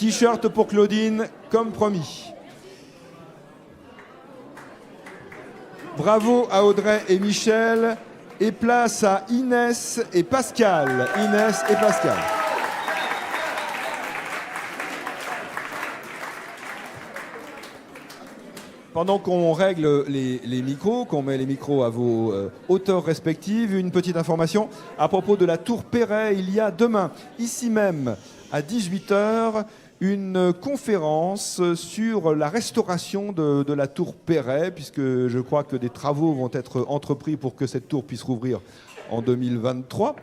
T-shirt pour Claudine, comme promis. Bravo à Audrey et Michel. Et place à Inès et Pascal. Inès et Pascal. Pendant qu'on règle les micros, qu'on met les micros à vos hauteurs respectives, une petite information à propos de la Tour Perret. Il y a demain, ici même, à 18h, une conférence sur la restauration de la Tour Perret, puisque je crois que des travaux vont être entrepris pour que cette tour puisse rouvrir en 2023,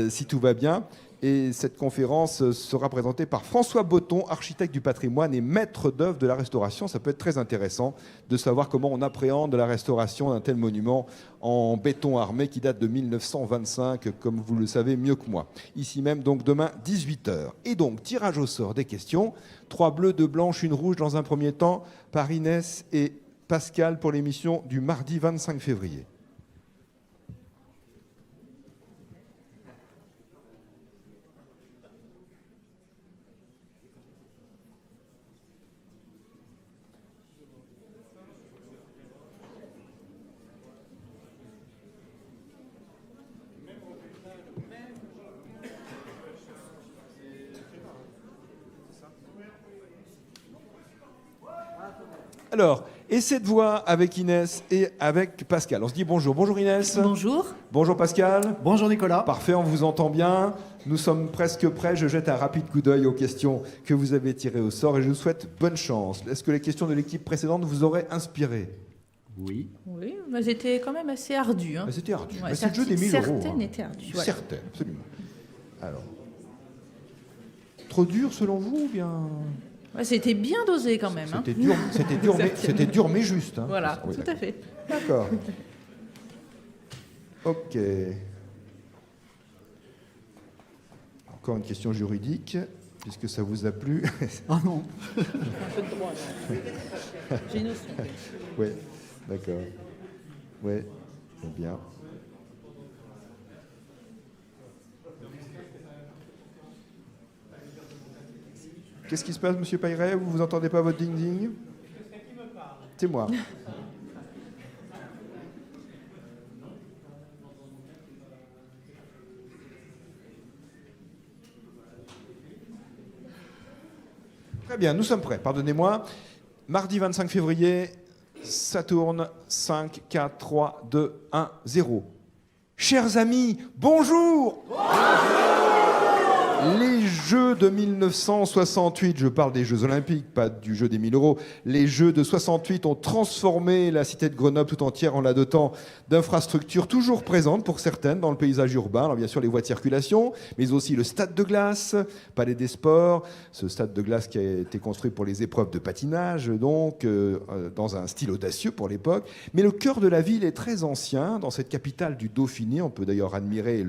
si tout va bien. Et cette conférence sera présentée par François Botton, architecte du patrimoine et maître d'œuvre de la restauration. Ça peut être très intéressant de savoir comment on appréhende la restauration d'un tel monument en béton armé qui date de 1925, comme vous le savez mieux que moi. Ici même, donc demain, 18h. Et donc, tirage au sort des questions. 3 bleus, 2 blanches, 1 rouge dans un premier temps, par Inès et Pascal pour l'émission du mardi 25 février. Alors, et cette voix avec Inès et avec Pascal. On se dit bonjour. Bonjour Inès. Bonjour. Bonjour Pascal. Bonjour Nicolas. Parfait, on vous entend bien. Nous sommes presque prêts. Je jette un rapide coup d'œil aux questions que vous avez tirées au sort et je vous souhaite bonne chance. Est-ce que les questions de l'équipe précédente vous auraient inspiré? Oui. Oui, mais c'était quand même assez ardu. Hein. C'était ardu. Ouais, c'est le jeu des 1000 euros. Certaines étaient ardues. Voilà. Certaines, absolument. Alors, trop dur selon vous ou bien... Ouais, c'était bien dosé quand même. C'était dur, c'était dur mais juste. Hein. Voilà, Oui, tout à fait. D'accord. Ok. Encore une question juridique, puisque ça vous a plu. Ah non. Un peu de droit, là. J'ai une notion. Oui, d'accord. Oui, bien. Qu'est-ce qui se passe, Monsieur Payret? Vous vous entendez pas votre ding-ding? C'est moi. Très bien, nous sommes prêts. Pardonnez-moi. Mardi 25 février, ça tourne. 5, 4, 3, 2, 1, 0. Chers amis, bonjour. Les Jeux de 1968, je parle des Jeux Olympiques, pas du jeu des 1000 euros. Les Jeux de 68 ont transformé la cité de Grenoble tout entière en la dotant d'infrastructures toujours présentes pour certaines dans le paysage urbain. Alors bien sûr les voies de circulation, mais aussi le stade de glace, Palais des Sports, ce stade de glace qui a été construit pour les épreuves de patinage, donc dans un style audacieux pour l'époque. Mais le cœur de la ville est très ancien, dans cette capitale du Dauphiné. On peut d'ailleurs admirer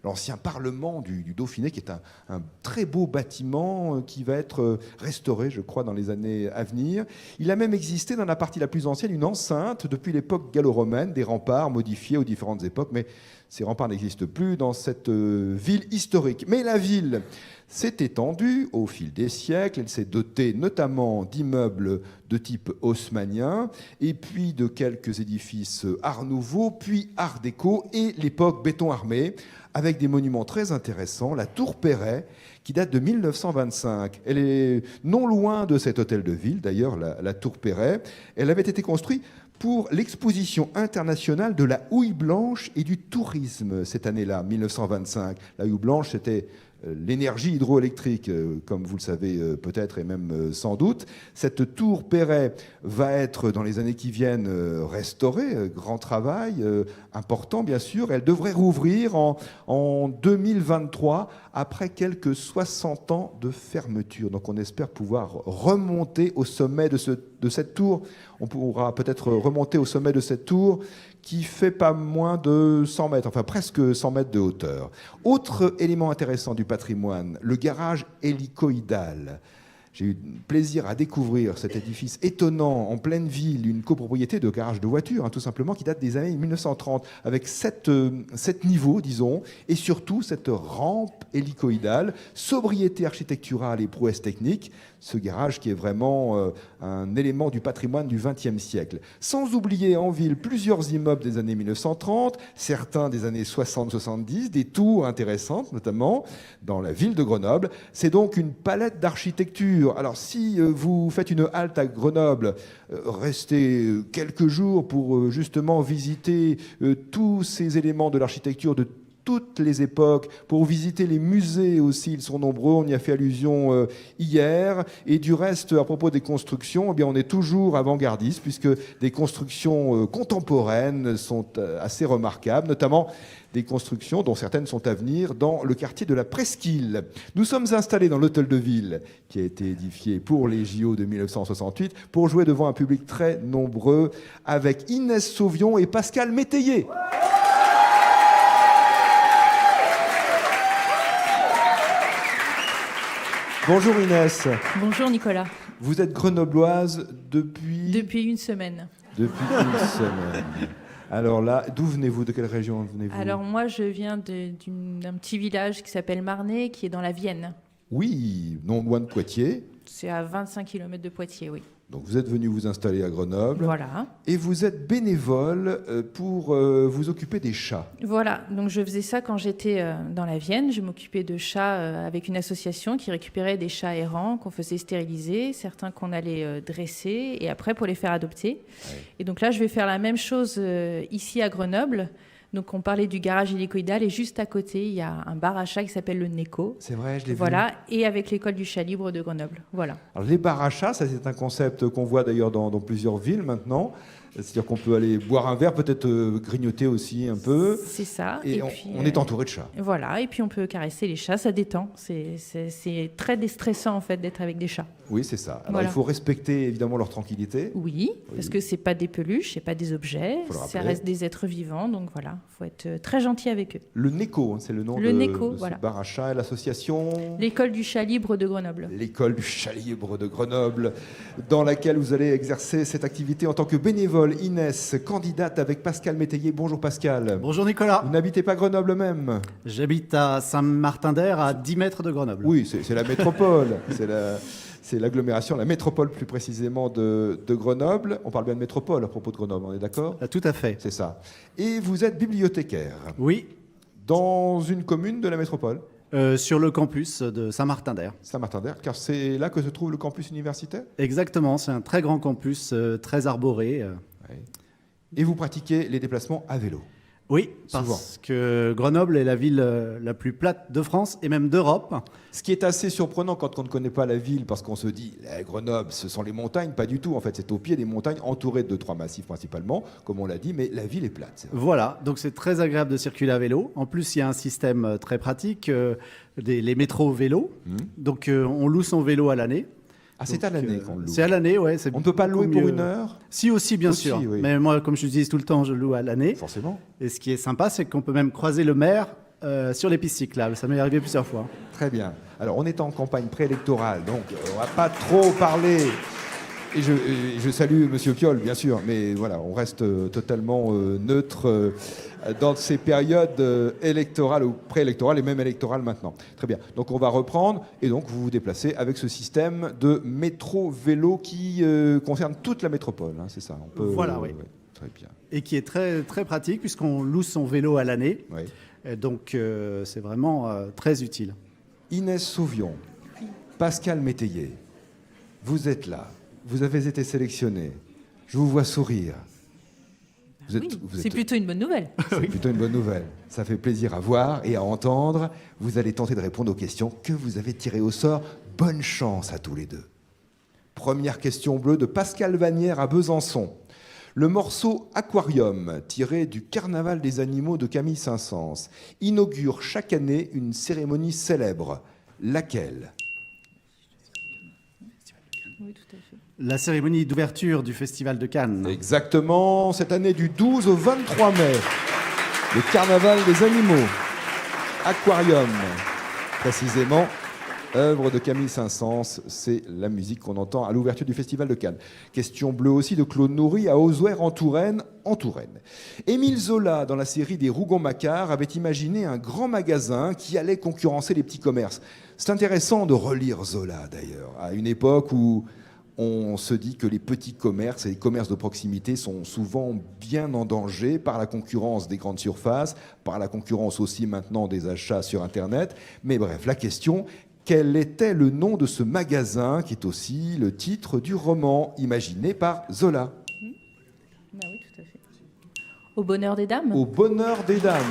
l'ancien Parlement du Dauphiné, qui est un très beau bâtiment qui va être restauré, je crois, dans les années à venir. Il a même existé dans la partie la plus ancienne une enceinte depuis l'époque gallo-romaine, des remparts modifiés aux différentes époques, mais ces remparts n'existent plus dans cette ville historique. Mais la ville s'est étendue au fil des siècles, elle s'est dotée notamment d'immeubles de type haussmannien, et puis de quelques édifices art nouveau, puis art déco, et l'époque béton armé, avec des monuments très intéressants, la Tour Perret, qui date de 1925. Elle est non loin de cet hôtel de ville, d'ailleurs, la Tour Perret. Elle avait été construite pour l'exposition internationale de la houille blanche et du tourisme cette année-là, 1925. La houille blanche, c'était l'énergie hydroélectrique, comme vous le savez peut-être et même sans doute. Cette tour Perret va être, dans les années qui viennent, restaurée. Grand travail, important bien sûr. Elle devrait rouvrir en 2023, après quelques 60 ans de fermeture. Donc on espère pouvoir remonter au sommet de cette tour. On pourra peut-être remonter au sommet de cette tour qui fait pas moins de 100 mètres, enfin presque 100 mètres de hauteur. Autre élément intéressant du patrimoine, le garage hélicoïdal. J'ai eu plaisir à découvrir cet édifice étonnant en pleine ville, une copropriété de garage de voitures, tout simplement, qui date des années 1930, avec 7 niveaux, disons, et surtout cette rampe hélicoïdale, sobriété architecturale et prouesse technique. Ce garage qui est vraiment un élément du patrimoine du XXe siècle. Sans oublier en ville plusieurs immeubles des années 1930, certains des années 60-70, des tours intéressantes notamment dans la ville de Grenoble. C'est donc une palette d'architecture. Alors si vous faites une halte à Grenoble, restez quelques jours pour justement visiter tous ces éléments de l'architecture de toutes les époques, pour visiter les musées aussi, ils sont nombreux, on y a fait allusion hier. Et du reste, à propos des constructions, eh bien, on est toujours avant-gardiste, puisque des constructions contemporaines sont assez remarquables, notamment des constructions dont certaines sont à venir dans le quartier de la Presqu'île. Nous sommes installés dans l'hôtel de ville qui a été édifié pour les JO de 1968 pour jouer devant un public très nombreux avec Inès Sauvion et Pascal Métayer. Bonjour Inès. Bonjour Nicolas. Vous êtes grenobloise depuis... Depuis une semaine. Depuis une semaine. Alors là, d'où venez-vous? De quelle région venez-vous? Alors moi, je viens d'un petit village qui s'appelle Marnay, qui est dans la Vienne. Oui, non loin de Poitiers. C'est à 25 km de Poitiers, oui. Donc vous êtes venu vous installer à Grenoble. Voilà. Et vous êtes bénévole pour vous occuper des chats. Voilà, donc je faisais ça quand j'étais dans la Vienne. Je m'occupais de chats avec une association qui récupérait des chats errants qu'on faisait stériliser, certains qu'on allait dresser et après pour les faire adopter. Ouais. Et donc là, je vais faire la même chose ici à Grenoble. Donc on parlait du garage hélicoïdal et juste à côté, il y a un bar à chats qui s'appelle le Neko. C'est vrai, je l'ai vu. Voilà, et avec l'école du chat libre de Grenoble. Voilà. Alors les bars à chats, ça c'est un concept qu'on voit d'ailleurs dans plusieurs villes maintenant. C'est-à-dire qu'on peut aller boire un verre, peut-être grignoter aussi un peu. C'est ça. Et puis, on est entouré de chats. Voilà, et puis on peut caresser les chats, ça détend. C'est très déstressant en fait d'être avec des chats. Oui, c'est ça. Alors voilà. Il faut respecter évidemment leur tranquillité. Oui, parce que c'est pas des peluches, c'est pas des objets, ça reste des êtres vivants, donc voilà, faut être très gentil avec eux. Le Neko, c'est le nom de voilà. ce bar à chats et l'association. L'école du chat libre de Grenoble. L'école du chat libre de Grenoble, dans laquelle vous allez exercer cette activité en tant que bénévole. Inès, candidate avec Pascal Métayer. Bonjour Pascal. Bonjour Nicolas. Vous n'habitez pas Grenoble même? J'habite à Saint-Martin-d'Air, à 10 mètres de Grenoble. Oui, c'est la métropole. C'est l'agglomération, la métropole plus précisément de Grenoble. On parle bien de métropole à propos de Grenoble, on est d'accord? Tout à fait. C'est ça. Et vous êtes bibliothécaire? Oui. Dans une commune de la métropole? Sur le campus de Saint-Martin-d'Air. Saint-Martin-d'Air, car c'est là que se trouve le campus universitaire? Exactement, c'est un très grand campus, très arboré. Oui. Et vous pratiquez les déplacements à vélo? Oui, souvent. Parce que Grenoble est la ville la plus plate de France et même d'Europe. Ce qui est assez surprenant quand on ne connaît pas la ville, parce qu'on se dit, Grenoble, ce sont les montagnes. Pas du tout, en fait, c'est au pied des montagnes, entouré de 3 massifs principalement, comme on l'a dit, mais la ville est plate. Voilà, donc c'est très agréable de circuler à vélo. En plus, il y a un système très pratique, les métros vélos. Donc on loue son vélo à l'année. Ah, c'est à l'année qu'on loue? C'est à l'année, ouais. On ne peut pas louer pour une heure? Si, aussi, bien sûr. Oui. Mais moi, comme je dis tout le temps, je loue à l'année. Forcément. Et ce qui est sympa, c'est qu'on peut même croiser le maire sur les pistes cyclables. Ça m'est arrivé plusieurs fois. Très bien. Alors, on est en campagne préélectorale, donc on ne va pas trop parler. Et je salue Monsieur Piolle, bien sûr, mais voilà, on reste totalement neutre dans ces périodes électorales ou préélectorales et même électorales maintenant. Très bien. Donc on va reprendre et donc vous vous déplacez avec ce système de métro-vélo qui concerne toute la métropole, hein, c'est ça? On peut, voilà, oui. Très bien. Et qui est très, très pratique puisqu'on loue son vélo à l'année. Oui. Et donc c'est vraiment très utile. Inès Sauvion, Pascal Métayer, vous êtes là. Vous avez été sélectionné. Je vous vois sourire. C'est plutôt une bonne nouvelle. C'est plutôt une bonne nouvelle. Ça fait plaisir à voir et à entendre. Vous allez tenter de répondre aux questions que vous avez tirées au sort. Bonne chance à tous les deux. Première question bleue de Pascal Vanière à Besançon. Le morceau Aquarium, tiré du Carnaval des animaux de Camille Saint-Saëns, inaugure chaque année une cérémonie célèbre. Laquelle? Oui, tout à fait. La cérémonie d'ouverture du Festival de Cannes. Exactement, cette année du 12 au 23 mai. Le Carnaval des animaux. Aquarium, précisément. œuvre de Camille Saint-Saëns, c'est la musique qu'on entend à l'ouverture du Festival de Cannes. Question bleue aussi de Claude Nourry à Ozoir en Touraine, Émile Zola, dans la série des Rougon-Macquart, avait imaginé un grand magasin qui allait concurrencer les petits commerces. C'est intéressant de relire Zola, d'ailleurs, à une époque où on se dit que les petits commerces et les commerces de proximité sont souvent bien en danger par la concurrence des grandes surfaces, par la concurrence aussi maintenant des achats sur Internet. Mais bref, la question, quel était le nom de ce magasin qui est aussi le titre du roman imaginé par Zola? Ah oui, tout à fait. Au bonheur des dames. Au bonheur des dames.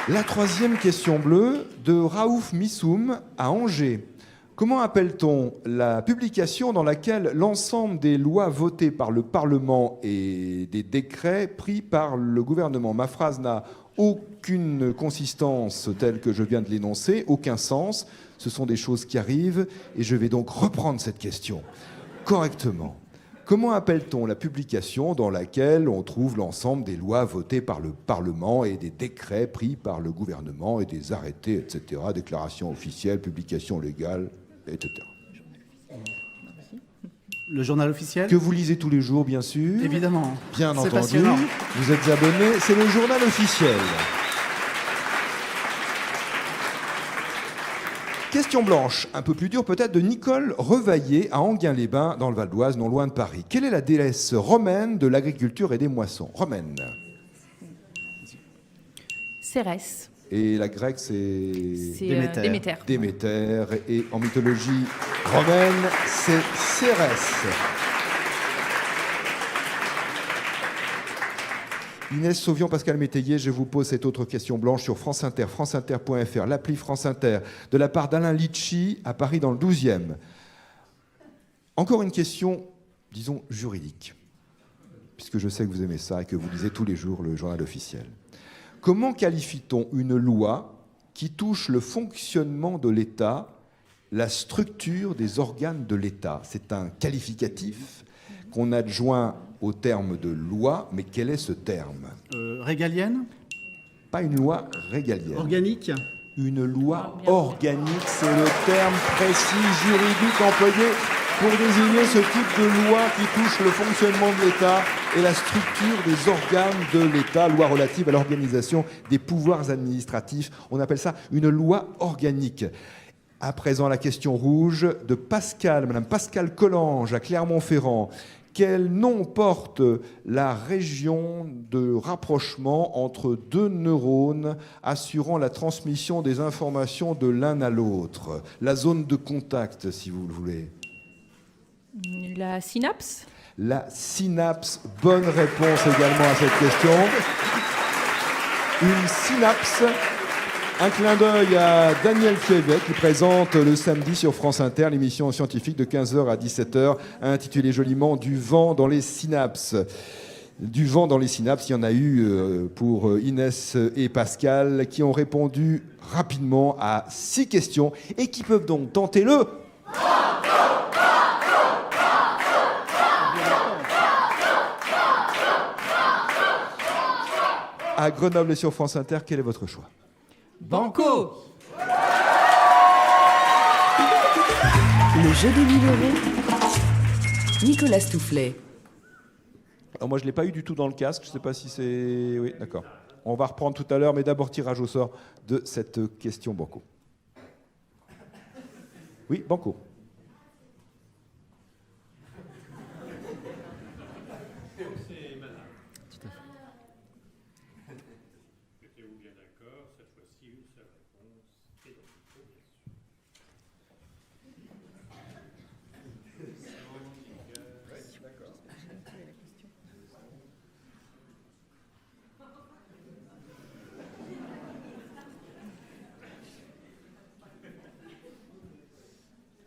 La troisième question bleue de Raouf Missoum à Angers. Comment appelle-t-on la publication dans laquelle l'ensemble des lois votées par le Parlement et des décrets pris par le gouvernement? Ma phrase n'a aucune consistance telle que je viens de l'énoncer, aucun sens. Ce sont des choses qui arrivent et je vais donc reprendre cette question correctement. Comment appelle-t-on la publication dans laquelle on trouve l'ensemble des lois votées par le Parlement et des décrets pris par le gouvernement et des arrêtés, etc., déclarations officielles, publications légales, etc. Le journal officiel? Que vous lisez tous les jours, bien sûr. Évidemment. Bien C'est entendu. passionnant. Vous êtes abonné. C'est le journal officiel. Question blanche, un peu plus dure peut-être, de Nicole Revaillé à Enghien-les-Bains, dans le Val d'Oise, non loin de Paris. Quelle est la déesse romaine de l'agriculture et des moissons? Romaine. Cérès. Et la grecque, c'est Déméter. Déméter. Déméter. Et en mythologie romaine, c'est Cérès. Inès Sauvion, Pascal Métayer, je vous pose cette autre question blanche sur France Inter, franceinter.fr, l'appli France Inter, de la part d'Alain Litchi à Paris dans le 12e. Encore une question, disons, juridique, puisque je sais que vous aimez ça et que vous lisez tous les jours le journal officiel. Comment qualifie-t-on une loi qui touche le fonctionnement de l'État, la structure des organes de l'État? C'est un qualificatif qu'on adjoint au terme de loi, mais quel est ce terme? Régalienne? Pas une loi régalienne. Organique? Une loi organique, c'est le terme précis juridique employé pour désigner ce type de loi qui touche le fonctionnement de l'État et la structure des organes de l'État, loi relative à l'organisation des pouvoirs administratifs. On appelle ça une loi organique. À présent, la question rouge de Pascal, Madame Pascale Collange à Clermont-Ferrand. Quel nom porte la région de rapprochement entre deux neurones assurant la transmission des informations de l'un à l'autre? La zone de contact, si vous le voulez. La synapse. La synapse. Bonne réponse également à cette question. Une synapse. Un clin d'œil à Daniel Fievet qui présente le samedi sur France Inter l'émission scientifique de 15h à 17h intitulée joliment « Du vent dans les synapses ». Du vent dans les synapses, il y en a eu pour Inès et Pascal qui ont répondu rapidement à 6 questions et qui peuvent donc tenter le... À Grenoble et sur France Inter, quel est votre choix? Banco. Le jeu des 1000 euros. Nicolas Stoufflet. Alors moi, je ne l'ai pas eu du tout dans le casque. Je ne sais pas si c'est... Oui, d'accord. On va reprendre tout à l'heure, mais d'abord, tirage au sort de cette question Banco. Oui, Banco.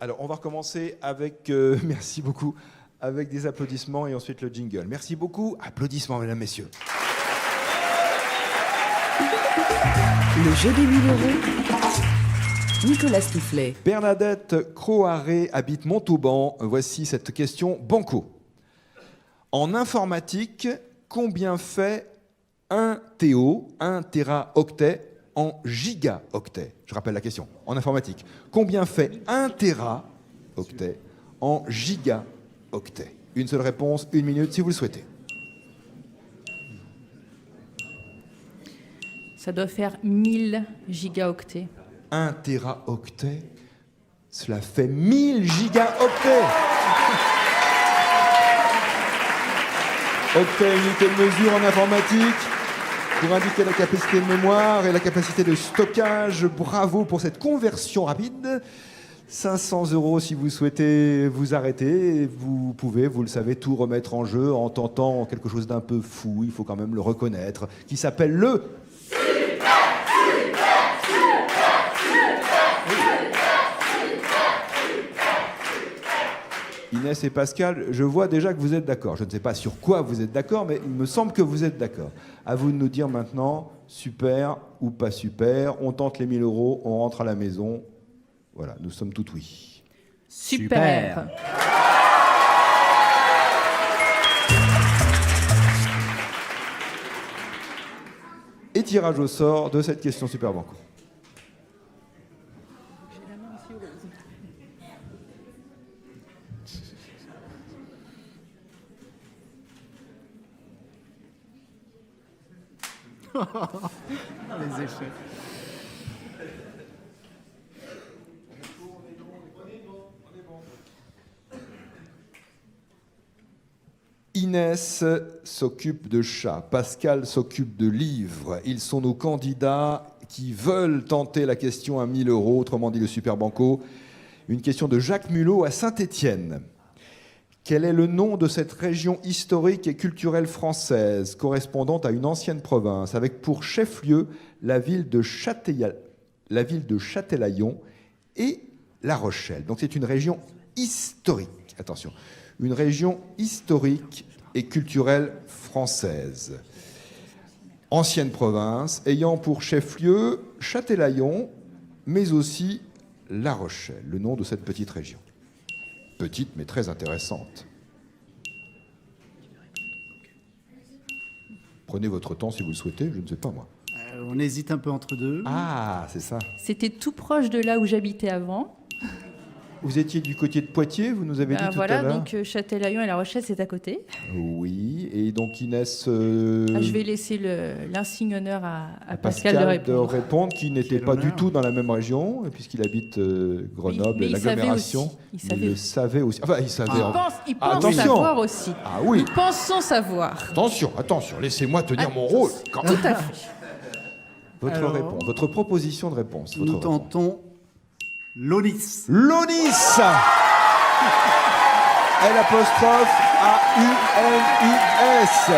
Alors, on va recommencer avec, merci beaucoup, avec des applaudissements et ensuite le jingle. Merci beaucoup. Applaudissements, mesdames, messieurs. Le jeu des 1000 euros. Nicolas Stoufflet. Bernadette Croaré habite Montauban. Voici cette question Banco. En informatique, combien fait 1 TO, 1 téraoctet en gigaoctets. Je rappelle la question, en informatique. Combien fait 1 téraoctet en gigaoctets? Une seule réponse, 1 minute si vous le souhaitez. Ça doit faire 1000 gigaoctets. 1 téraoctet, cela fait 1000 gigaoctets. Octet, unité de mesure en informatique, pour indiquer la capacité de mémoire et la capacité de stockage. Bravo pour cette conversion rapide. 500 € si vous souhaitez vous arrêter. Vous pouvez, vous le savez, tout remettre en jeu en tentant quelque chose d'un peu fou, il faut quand même le reconnaître, qui s'appelle le... Inès et Pascal, je vois déjà que vous êtes d'accord. Je ne sais pas sur quoi vous êtes d'accord, mais il me semble que vous êtes d'accord. À vous de nous dire maintenant, super ou pas super. On tente les 1000 €, on rentre à la maison. Voilà, nous sommes tout oui. Super. Et tirage au sort de cette question Super Banco. Les échecs. Inès s'occupe de chats, Pascal s'occupe de livres. Ils sont nos candidats qui veulent tenter la question à 1000 €, autrement dit le Super Banco. Une question de Jacques Mulot à Saint-Étienne. Quel est le nom de cette région historique et culturelle française correspondant à une ancienne province, avec pour chef-lieu la ville de Châtelaillon et La Rochelle? Donc c'est une région historique, attention, une région historique et culturelle française. Ancienne province, ayant pour chef-lieu Châtelaillon, mais aussi La Rochelle, le nom de cette petite région. Petite mais très intéressante. Prenez votre temps si vous le souhaitez, je ne sais pas moi. On hésite un peu entre deux. Ah, c'est ça. C'était tout proche de là où j'habitais avant. Vous étiez du côté de Poitiers, vous nous avez dit tout Voilà, à l'heure. donc Châtelaillon et La Rochelle, c'est à côté. Oui, et donc Inès... Je vais laisser l'insigne honneur à Pascal de répondre. qui n'était pas du tout dans la même région, puisqu'il habite Grenoble, mais il l'agglomération. savait Il le savait aussi. Enfin, il savait. Il pense Attention. savoir aussi. Ah oui. Nous pensons savoir. Attention, laissez-moi tenir mon rôle. Quand Tout à fait. Votre Alors, réponse, votre proposition de réponse. Nous tentons l'ONIS. L'ONIS. L'apostrophe A-U-N-I-S.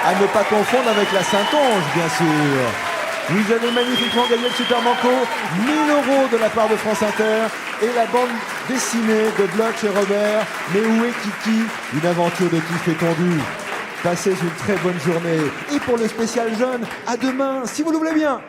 À ne pas confondre avec la Saintonge, bien sûr. Vous avez magnifiquement gagné le Super Banco, 1000 € de la part de France Inter et la bande dessinée de Bloch et Robert. Mais où est Kiki? Une aventure de kiff étendue. Passez une très bonne journée. Et pour le spécial jeune, à demain, si vous le voulez bien.